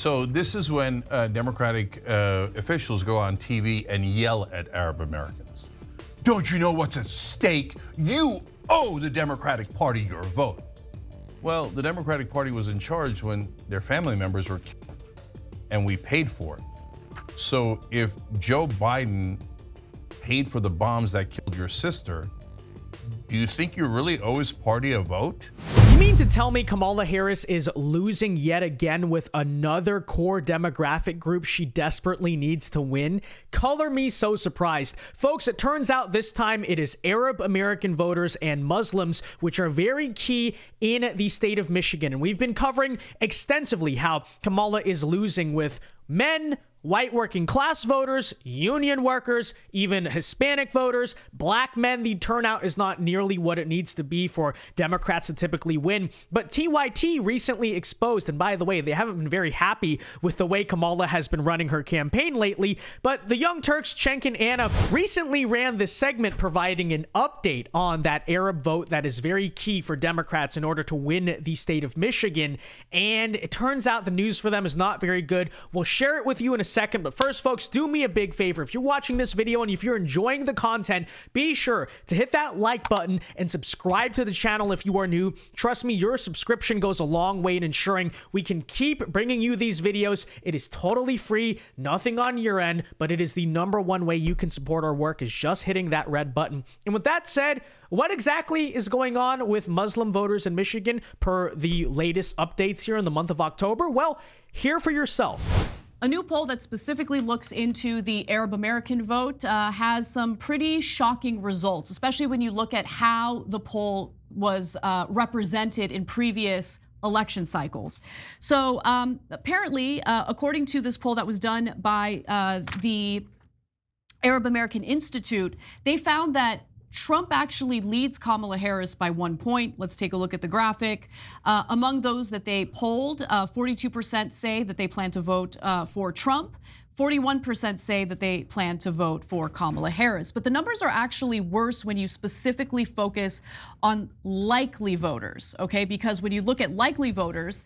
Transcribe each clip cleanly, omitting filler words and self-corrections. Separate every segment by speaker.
Speaker 1: So this is when Democratic officials go on TV and yell at Arab Americans. Don't you know what's at stake? You owe the Democratic Party your vote. Well, the Democratic Party was in charge when their family members were killed, and we paid for it. So if Joe Biden paid for the bombs that killed your sister, do you think you really owe his party a vote?
Speaker 2: You mean to tell me Kamala Harris is losing yet again with another core demographic group she desperately needs to win? Color me so surprised. Folks, it turns out this time it is Arab American voters and Muslims, which are very key in the state of Michigan. And we've been covering extensively how Kamala is losing with men, white working class voters, union workers, even Hispanic voters, black men. The turnout is not nearly what it needs to be for Democrats to typically win. But TYT recently exposed, and by the way, they haven't been very happy with the way Kamala has been running her campaign lately, but the Young Turks, Cenk and Ana, recently ran this segment providing an update on that Arab vote that is very key for Democrats in order to win the state of Michigan. And it turns out the news for them is not very good. We'll share it with you in a second, but first, folks, do me a big favor. If you're watching this video and if you're enjoying the content, be sure to hit that like button and subscribe to the channel if you are new. Trust me, your subscription goes a long way in ensuring we can keep bringing you these videos. It is totally free, nothing on your end, but it is the #1 way you can support our work is just hitting that red button. And with that said, what exactly is going on with Muslim voters in Michigan per the latest updates here in the month of October? Well, hear for yourself.
Speaker 3: A new poll that specifically looks into the Arab American vote has some pretty shocking results, especially when you look at how the poll was represented in previous election cycles. So apparently, according to this poll that was done by the Arab American Institute, they found that Trump actually leads Kamala Harris by 1 point. Let's take a look at the graphic. Among those that they polled, 42% say that they plan to vote for Trump. 41% say that they plan to vote for Kamala Harris. But the numbers are actually worse when you specifically focus on likely voters, okay? Because when you look at likely voters,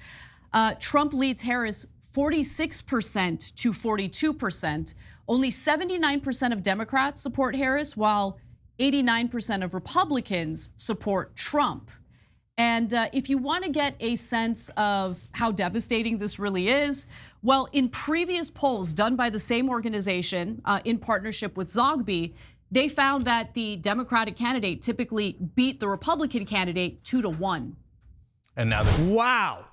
Speaker 3: Trump leads Harris 46% to 42%. Only 79% of Democrats support Harris, while 89% of Republicans support Trump. And if you want to get a sense of how devastating this really is, well, in previous polls done by the same organization in partnership with Zogby, they found that the Democratic candidate typically beat the Republican candidate 2-1.
Speaker 1: And now
Speaker 2: Wow.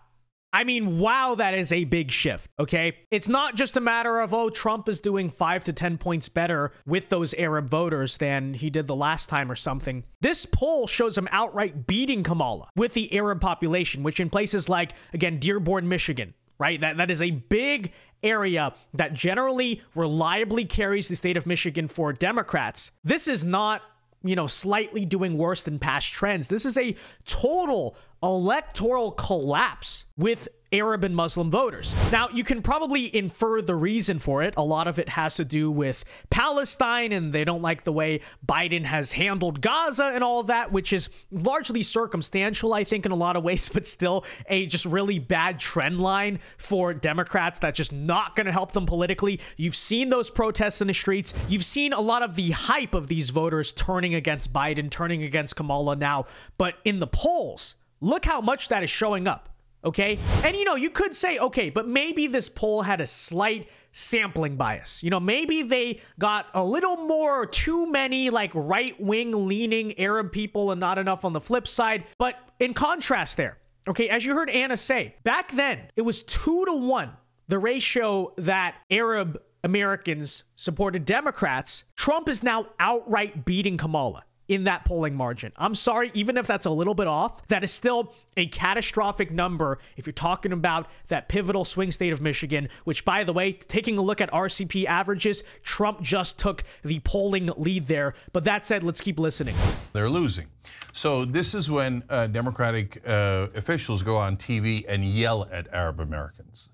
Speaker 2: I mean, wow, that is a big shift, okay? It's not just a matter of, oh, Trump is doing 5 to 10 points better with those Arab voters than he did the last time or something. This poll shows him outright beating Kamala with the Arab population, which in places like, again, Dearborn, Michigan, right? That is a big area that generally reliably carries the state of Michigan for Democrats. This is not, you know, slightly doing worse than past trends. This is a total electoral collapse with Arab and Muslim voters. Now, you can probably infer the reason for it. A lot of it has to do with Palestine, and they don't like the way Biden has handled Gaza and all that, which is largely circumstantial, I think, in a lot of ways, but still a just really bad trend line for Democrats that's just not going to help them politically. You've seen those protests in the streets. You've seen a lot of the hype of these voters turning against Biden, turning against Kamala now, but in the polls, look how much that is showing up, okay? And, you know, you could say, okay, but maybe this poll had a slight sampling bias. You know, maybe they got a little more, too many like right-wing leaning Arab people and not enough on the flip side. But in contrast there, okay, as you heard Ana say, back then it was 2-1, the ratio that Arab Americans supported Democrats. Trump is now outright beating Kamala in that polling margin. I'm sorry, even if that's a little bit off, that is still a catastrophic number if you're talking about that pivotal swing state of Michigan, which, by the way, taking a look at RCP averages, Trump just took the polling lead there. But that said, let's keep listening.
Speaker 1: they're losing. So this is when Democratic officials go on TV and yell at Arab Americans.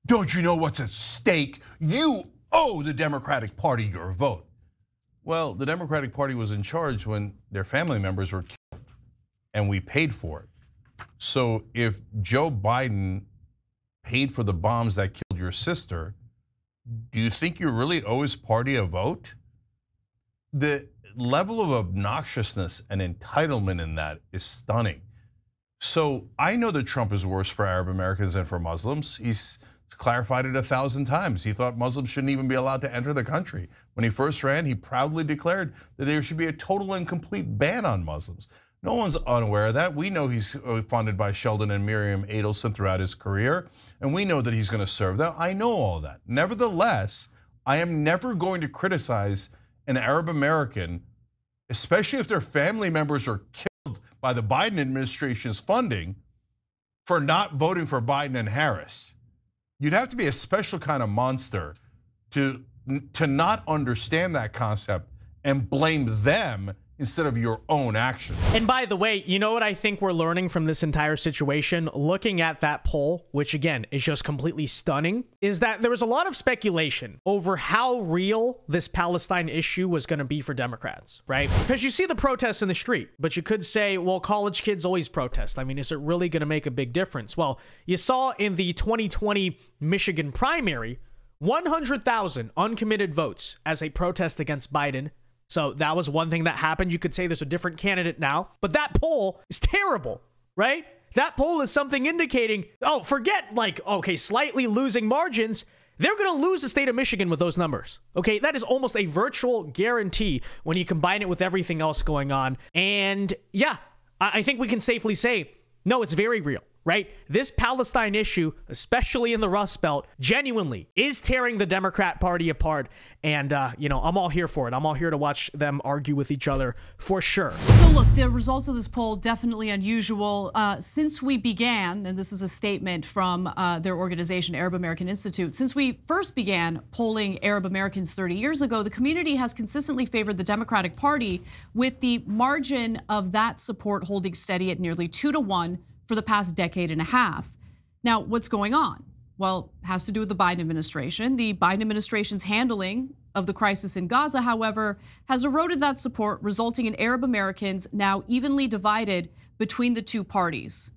Speaker 1: Don't you know what's at stake? You owe the Democratic Party your vote. Well, the Democratic Party was in charge when their family members were killed, and we paid for it. So if Joe Biden paid for the bombs that killed your sister, do you think you really owe his party a vote? The level of obnoxiousness and entitlement in that is stunning. So I know that Trump is worse for Arab Americans than for Muslims. He's clarified it 1,000 times. He thought Muslims shouldn't even be allowed to enter the country. When he first ran, he proudly declared that there should be a total and complete ban on Muslims. No one's unaware of that. We know he's funded by Sheldon and Miriam Adelson throughout his career, and we know that he's going to serve them. I know all that. Nevertheless, I am never going to criticize an Arab American, especially if their family members are killed by the Biden administration's funding, for not voting for Biden and Harris. You'd have to be a special kind of monster to not understand that concept and blame them instead of your own actions.
Speaker 2: And by the way, you know what I think we're learning from this entire situation, looking at that poll, which again is just completely stunning, is that there was a lot of speculation over how real this Palestine issue was going to be for Democrats, right? Because you see the protests in the street, but you could say, well, college kids always protest. I mean, is it really going to make a big difference? Well, you saw in the 2020 Michigan primary, 100,000 uncommitted votes as a protest against Biden. So that was one thing that happened. You could say there's a different candidate now, but that poll is terrible, right? That poll is something indicating, oh, forget like, okay, slightly losing margins. They're going to lose the state of Michigan with those numbers. Okay, that is almost a virtual guarantee when you combine it with everything else going on. And yeah, I think we can safely say, no, it's very real. Right? This Palestine issue, especially in the Rust Belt, genuinely is tearing the Democrat Party apart. And, you know, I'm all here for it. I'm all here to watch them argue with each other for sure.
Speaker 3: So look, the results of this poll, definitely unusual. Since we began, and this is a statement from their organization, Arab American Institute, since we first began polling Arab Americans 30 years ago, the community has consistently favored the Democratic Party, with the margin of that support holding steady at nearly 2-to-1 for the past decade and a half. Now, what's going on? Well, it has to do with the Biden administration. The Biden administration's handling of the crisis in Gaza, however, has eroded that support, resulting in Arab Americans now evenly divided between the two parties.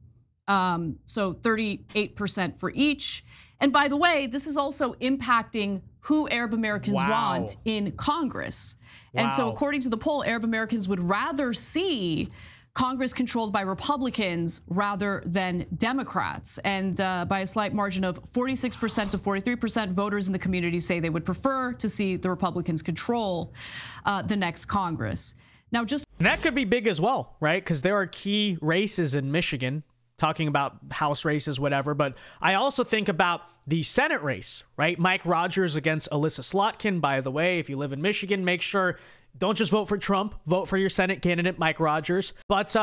Speaker 3: So 38% for each. And by the way, this is also impacting who Arab Americans want in Congress. And so according to the poll, Arab Americans would rather see Congress controlled by Republicans rather than Democrats. And by a slight margin of 46% to 43%, voters in the community say they would prefer to see the Republicans control the next Congress. Now, and
Speaker 2: that could be big as well, right? Because there are key races in Michigan, talking about House races, whatever. But I also think about the Senate race, right? Mike Rogers against Alyssa Slotkin. By the way, if you live in Michigan, make sure don't just vote for Trump, vote for your Senate candidate, Mike Rogers. But,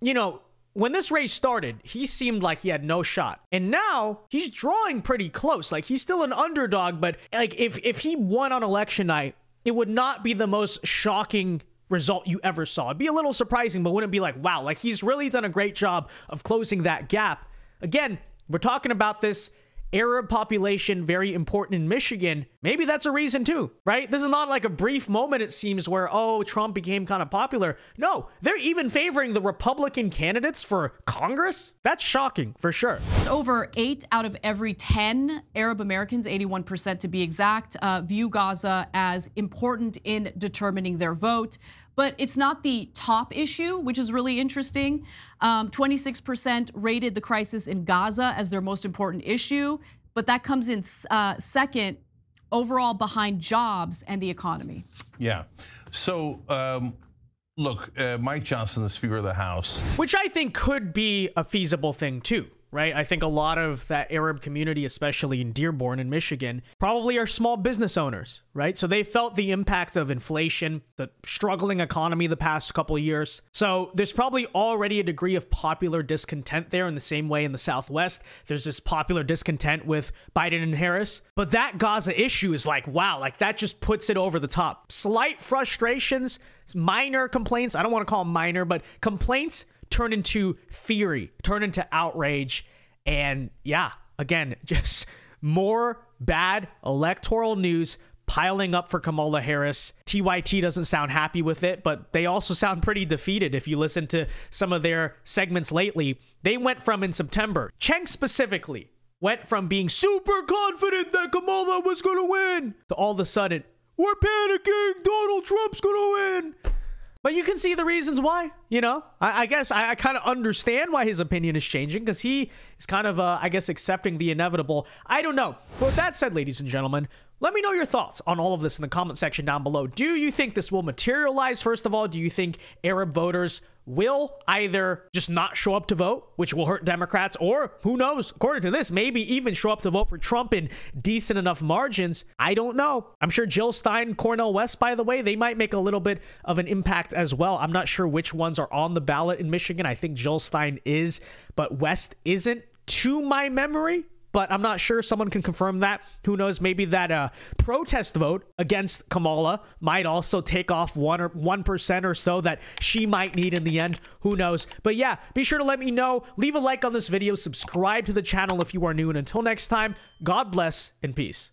Speaker 2: you know, when this race started, he seemed like he had no shot. And now he's drawing pretty close. Like, he's still an underdog, but like if he won on election night, it would not be the most shocking result you ever saw. It'd be a little surprising, but wouldn't be like, wow, like he's really done a great job of closing that gap. Again, we're talking about this Arab population, very important in Michigan. Maybe that's a reason too, right? This is not like a brief moment, it seems, where, oh, Trump became kind of popular. No, they're even favoring the Republican candidates for Congress. That's shocking for sure.
Speaker 3: Over 8 out of every 10 Arab Americans, 81% to be exact, view Gaza as important in determining their vote. But it's not the top issue, which is really interesting. 26% rated the crisis in Gaza as their most important issue, but that comes in second overall behind jobs and the economy.
Speaker 1: Yeah. So, look, Mike Johnson, the Speaker of the House,
Speaker 2: which I think could be a feasible thing too. Right? I think a lot of that Arab community, especially in Dearborn in Michigan, probably are small business owners, right? So they felt the impact of inflation, the struggling economy the past couple of years. So there's probably already a degree of popular discontent there, in the same way in the Southwest. There's this popular discontent with Biden and Harris. But that Gaza issue is like, wow, like that just puts it over the top. Slight frustrations, minor complaints. I don't want to call them minor, but complaints turn into fury, turn into outrage. And yeah, again, just more bad electoral news piling up for Kamala Harris. TYT doesn't sound happy with it, but they also sound pretty defeated. If you listen to some of their segments lately, they went from, in September, Cenk specifically went from being super confident that Kamala was going to win to all of a sudden, we're panicking, Donald Trump's going to win. But you can see the reasons why, you know. I guess I kind of understand why his opinion is changing, because he is kind of, I guess, accepting the inevitable. I don't know. But with that said, ladies and gentlemen, let me know your thoughts on all of this in the comment section down below. Do you think this will materialize? First of all, do you think Arab voters will either just not show up to vote, which will hurt Democrats, or who knows, according to this, maybe even show up to vote for Trump in decent enough margins? I don't know. I'm sure Jill Stein, Cornel West, by the way, they might make a little bit of an impact as well. I'm not sure which ones are on the ballot in Michigan. I think Jill Stein is, but West isn't, to my memory. But I'm not sure. Someone can confirm that. Who knows? Maybe that protest vote against Kamala might also take off 1% or so that she might need in the end. Who knows? But yeah, be sure to let me know. Leave a like on this video. Subscribe to the channel if you are new. And until next time, God bless and peace.